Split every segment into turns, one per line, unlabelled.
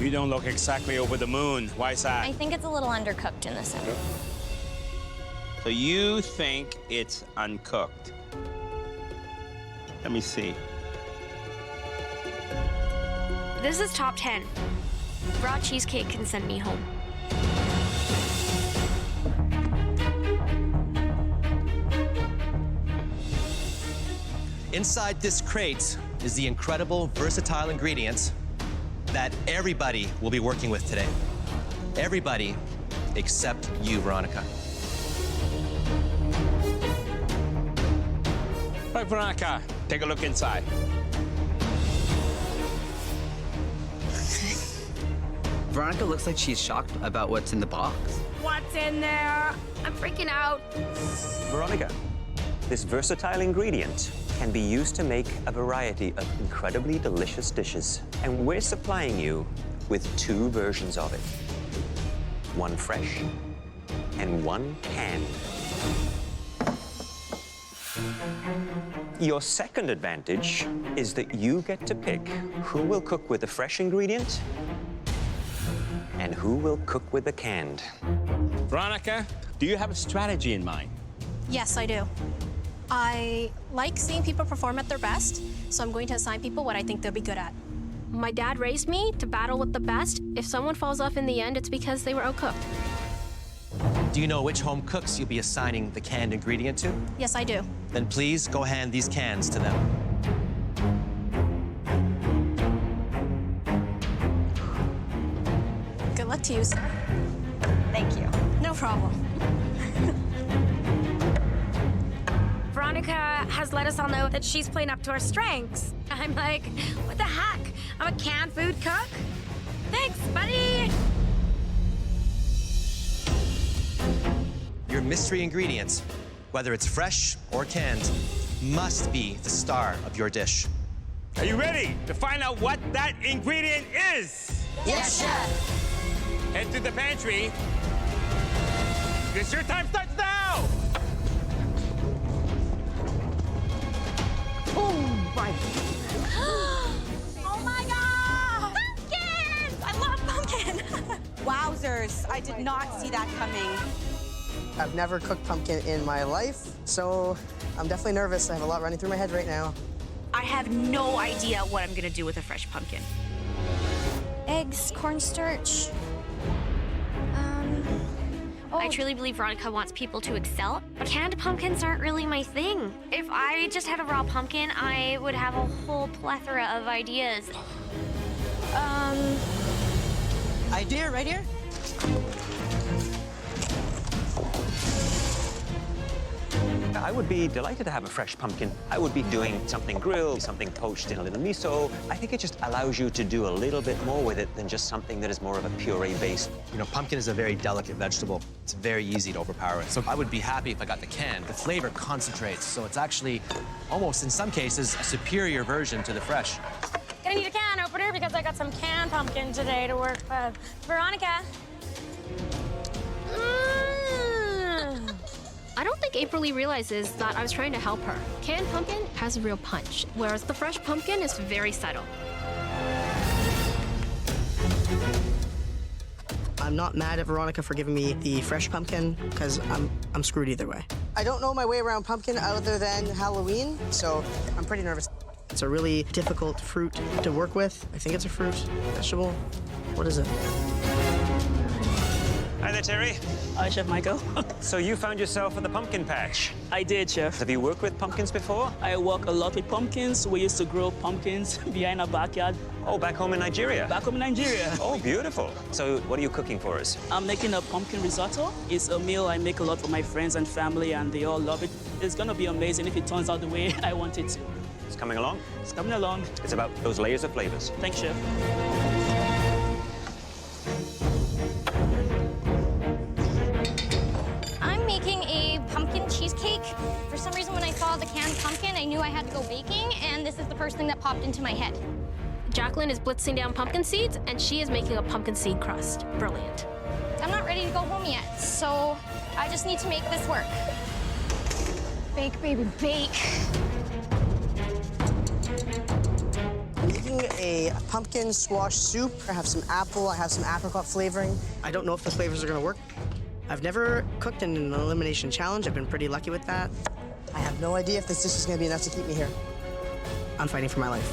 You don't look exactly over the moon. Why is that?
I think it's a little undercooked in the center.
So you think it's uncooked? Let me see.
This is top 10. Raw cheesecake can send me home.
Inside this crate is the incredible, versatile ingredients that everybody will be working with today. Everybody except you, Veronica.
All right, Veronica, take a look inside.
Veronica looks like she's shocked about what's in the box.
What's in there? I'm freaking out.
Veronica, this versatile ingredient can be used to make a variety of incredibly delicious dishes. And we're supplying you with 2 versions of it. One fresh and one canned. Your second advantage is that you get to pick who will cook with the fresh ingredient and who will cook with the canned.
Veronica, do you have a strategy in mind?
Yes, I do. I like seeing people perform at their best, so I'm going to assign people what I think they'll be good at.
My dad raised me to battle with the best. If someone falls off in the end, it's because they were outcooked.
Do you know which home cooks you'll be assigning the canned ingredient to?
Yes, I do.
Then please go hand these cans to them.
Good luck to you, sir.
Thank you.
No problem.
Veronica has let us all know that she's playing up to our strengths. I'm like, what the heck? I'm a canned food cook? Thanks, buddy.
Your mystery ingredients, whether it's fresh or canned, must be the star of your dish.
Are you ready to find out what that ingredient is?
Yes, chef.
Head to the pantry. Because your time starts now!
Oh my God! Pumpkins! I love pumpkin!
Wowzers, I did not see that coming.
I've never cooked pumpkin in my life, so I'm definitely nervous. I have a lot running through my head right now.
I have no idea what I'm gonna do with a fresh pumpkin.
Eggs, cornstarch.
I truly believe Veronica wants people to excel, but canned pumpkins aren't really my thing. If I just had a raw pumpkin, I would have a whole plethora of ideas.
Idea right here.
I would be delighted to have a fresh pumpkin. I would be doing something grilled, something poached in a little miso. I think it just allows you to do a little bit more with it than just something that is more of a puree base.
You know, pumpkin is a very delicate vegetable. It's very easy to overpower it. So I would be happy if I got the can. The flavor concentrates, so it's actually almost, in some cases, a superior version to the fresh.
Gonna need a can opener because I got some canned pumpkin today to work with. Veronica.
I don't think April Lee realizes that I was trying to help her. Canned pumpkin has a real punch, whereas the fresh pumpkin is very subtle.
I'm not mad at Veronica for giving me the fresh pumpkin, because I'm screwed either way. I don't know my way around pumpkin other than Halloween, so I'm pretty nervous. It's a really difficult fruit to work with. I think it's a fruit, vegetable. What is it?
Hi there, Terry.
Hi, Chef Michael.
So you found yourself at the pumpkin patch.
I did, Chef.
Have you worked with pumpkins before?
I work a lot with pumpkins. We used to grow pumpkins behind our backyard.
Oh, back home in Nigeria?
Back home in Nigeria.
Oh, beautiful. So what are you cooking for us?
I'm making a pumpkin risotto. It's a meal I make a lot for my friends and family, and they all love it. It's gonna be amazing if it turns out the way I want it to.
It's coming along?
It's coming along.
It's about those layers of flavors.
Thanks, Chef.
I'm making a pumpkin cheesecake. For some reason, when I saw the canned pumpkin, I knew I had to go baking, and this is the first thing that popped into my head.
Jacqueline is blitzing down pumpkin seeds, and she is making a pumpkin seed crust. Brilliant.
I'm not ready to go home yet, so I just need to make this work. Bake, baby, bake.
Making making a pumpkin squash soup. I have some apple, I have some apricot flavoring. I don't know if the flavors are gonna work. I've never cooked in an elimination challenge. I've been pretty lucky with that. I have no idea if this dish is gonna be enough to keep me here. I'm fighting for my life.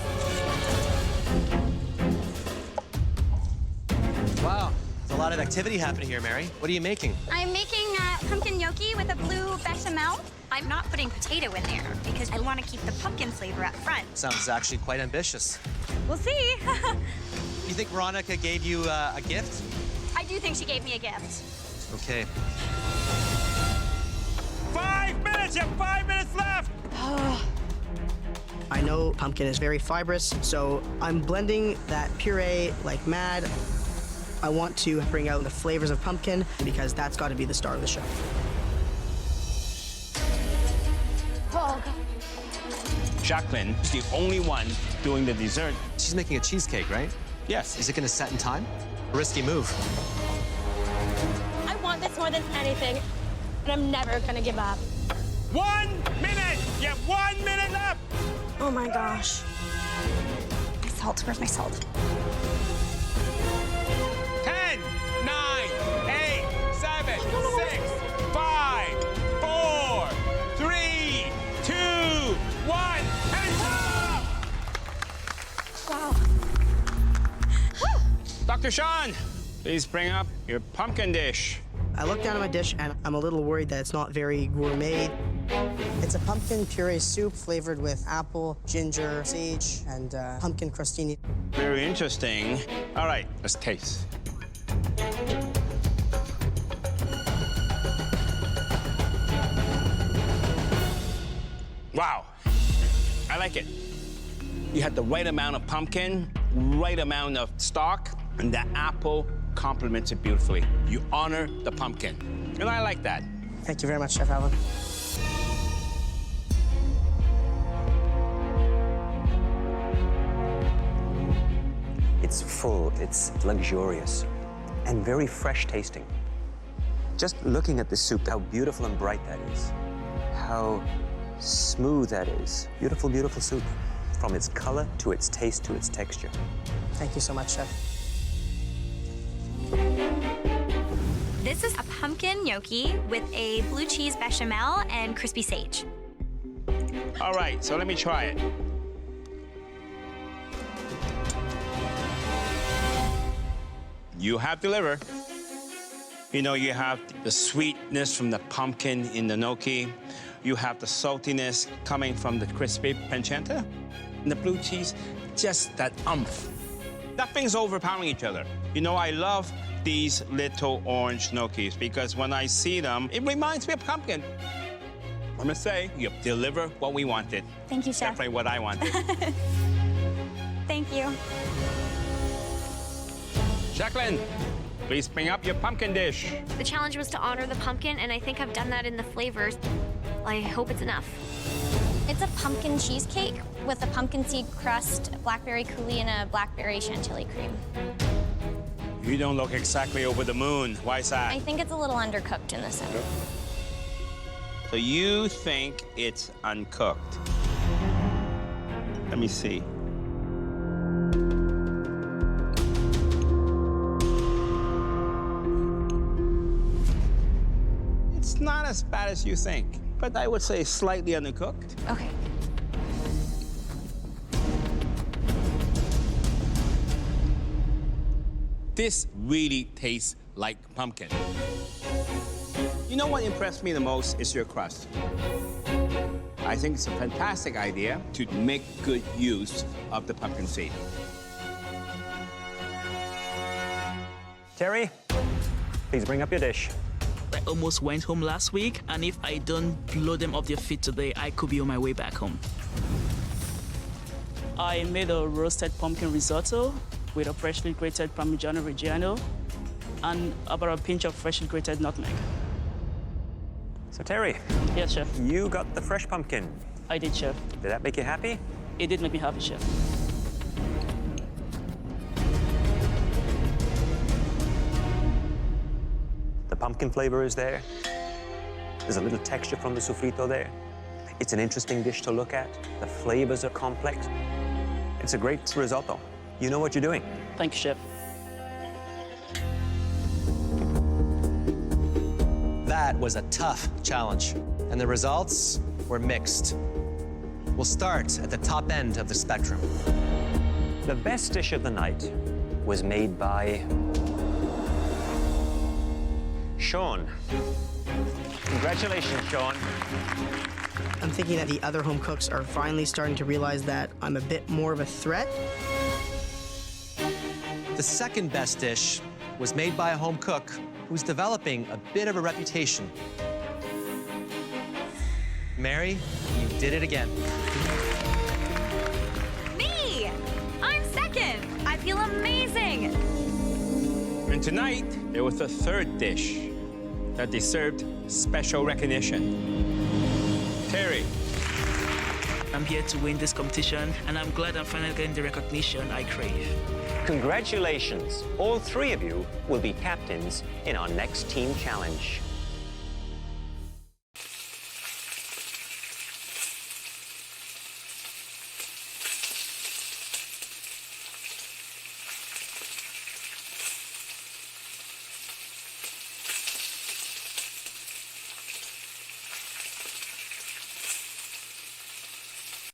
Wow, there's a lot of activity happening here, Mary. What are you making?
I'm making pumpkin gnocchi with a blue bechamel.
I'm not putting potato in there because I want to keep the pumpkin flavor up front.
Sounds actually quite ambitious.
We'll see.
You think Veronica gave you a gift?
I do think she gave me a gift.
Okay.
5 minutes! You have 5 minutes left!
I know pumpkin is very fibrous, so I'm blending that puree like mad. I want to bring out the flavors of pumpkin because that's got to be the star of the show.
Oh, God.
Jacqueline is the only one doing the dessert.
She's making a cheesecake, right?
Yes.
Is it gonna set in time? A risky move.
I want this more than anything, and I'm never gonna give up.
1 minute! You have 1 minute left!
Oh my gosh.
My salt, where's my salt?
10, 9, 8, 7, 6, 5, 4, 3, 2, 1, and stop!
Wow.
Dr. Sean, please bring up your pumpkin dish.
I look down at my dish and I'm a little worried that it's not very gourmet. It's a pumpkin puree soup flavored with apple, ginger, sage, and pumpkin crostini.
Very interesting. All right, let's taste. Wow, I like it. You had the right amount of pumpkin, right amount of stock, and the apple complements it beautifully. You honor the pumpkin, and I like that.
Thank you very much, Chef Alvin.
It's full, it's luxurious, and very fresh tasting. Just looking at the soup, how beautiful and bright that is. How smooth that is. Beautiful, beautiful soup. From its color to its taste to its texture.
Thank you so much, Chef.
This is a pumpkin gnocchi with a blue cheese bechamel and crispy sage.
All right, so let me try it. You have delivered. You know, you have the sweetness from the pumpkin in the gnocchi. You have the saltiness coming from the crispy pancetta. And the blue cheese, just that umph. Nothing's overpowering each other. You know, I love these little orange gnocchis because when I see them, it reminds me of pumpkin. I must say, you deliver what we wanted.
Thank you, Chef.
Definitely what I wanted.
Thank you.
Jacqueline, please bring up your pumpkin dish.
The challenge was to honor the pumpkin, and I think I've done that in the flavors. I hope it's enough.
It's a pumpkin cheesecake with a pumpkin seed crust, blackberry coulis, and a blackberry chantilly cream.
You don't look exactly over the moon. Why is that?
I think it's a little undercooked in the center.
So you think it's uncooked? Let me see. It's not as bad as you think, but I would say slightly undercooked.
Okay.
This really tastes like pumpkin. You know what impressed me the most is your crust. I think it's a fantastic idea to make good use of the pumpkin seed.
Terry, please bring up your dish.
I almost went home last week, and if I don't blow them off their feet today, I could be on my way back home. I made a roasted pumpkin risotto with a freshly grated Parmigiano Reggiano and about a pinch of freshly grated nutmeg.
So Terry.
Yes, Chef.
You got the fresh pumpkin.
I did, Chef.
Did that make you happy?
It did make me happy, Chef.
The pumpkin flavor is there. There's a little texture from the sofrito there. It's an interesting dish to look at. The flavors are complex. It's a great risotto. You know what you're doing.
Thank you, Chef.
That was a tough challenge, and the results were mixed. We'll start at the top end of the spectrum.
The best dish of the night was made by Sean. Congratulations, Sean.
I'm thinking that the other home cooks are finally starting to realize that I'm a bit more of a threat.
The second best dish was made by a home cook who's developing a bit of a reputation. Mary, you did it again.
Me! I'm second. I feel amazing.
And tonight, there was a third dish that deserved special recognition. Terry.
I'm here to win this competition, and I'm glad I'm finally getting the recognition I crave.
Congratulations. All three of you will be captains in our next team challenge.